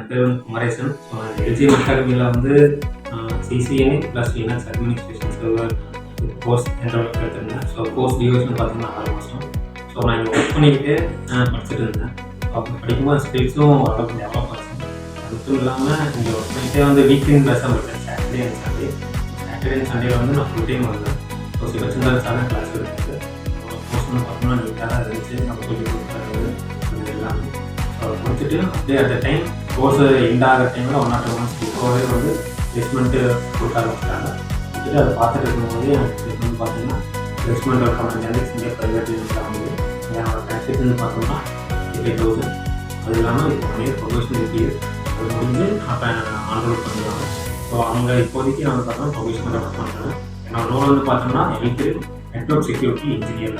பேர் வந்து Kumaresan. So LGM அகாடமியில் வந்து CCNA plus Linux administration server course எடுத்திருந்தேன். ஸோ கோர்ஸ் டியூரேஷன் பார்த்தீங்கன்னா 6 மாதம். ஸோ நான் இங்கே ஒர்க் பண்ணிக்கிட்டு படிச்சுட்டு இருந்தேன். அப்போ படிக்கும்போது ஸ்கில்ஸும் ஓரளவுக்கு டெவலப் ஆச்சு. அது மட்டும் இல்லாமல் இங்கே ஒர்க் பண்ணிகிட்டே வந்து வீக்கெண்ட் பேஸாக வருவேன். சாட்டர்டே அண்ட் சண்டேல வந்து நான் ஃபுல் டைம் வருவேன். ஸோ சிவச்சந்திர சார் கிளாஸ் இருக்குது. கோர்ஸ் வந்து பார்த்தோம்னா நீட்டாக தான் இருந்துச்சு. நம்ம சொல்லிக் கொடுக்குறது அது எல்லாமே ஸோ அதை முடிச்சுட்டு அப்படியே அட் டைம் கோர்ஸ் எண்ட் ஆகிற டைமில் 1 or 2 months பிஃபோரே வந்து பிளேஸ்மெண்ட்டு கொடுக்க ஆரம்பிச்சிட்டாங்க. கொடுத்துட்டு அதை பார்த்துட்டு இருக்கும்போது எனக்கு பிளேஸ்மெண்ட் பார்த்தீங்கன்னா பிளேஸ்மெண்ட் கம்பெனி வந்து இந்தியா ப்ரைவேட் லிமிட்டில் வந்து என்னோட பேக்கேஜ் பார்த்தோம்னா 80,000. அது இல்லாமல் இப்போ 1 year ப்ரொபேஷன் இருக்குது. அது முடிஞ்சு அப்போ ஆன்ரோல் பண்ணுறாங்க. ஸோ அவங்க இப்போதைக்கு நான் பார்த்தோம்னா ப்ரொபேஷன் ஒர்க் பண்ணுறேன். என்னோட ரோல் வந்து பார்த்தோம்னா எனக்கு நெட்வொர்க் செக்யூரிட்டி இன்ஜினியர்.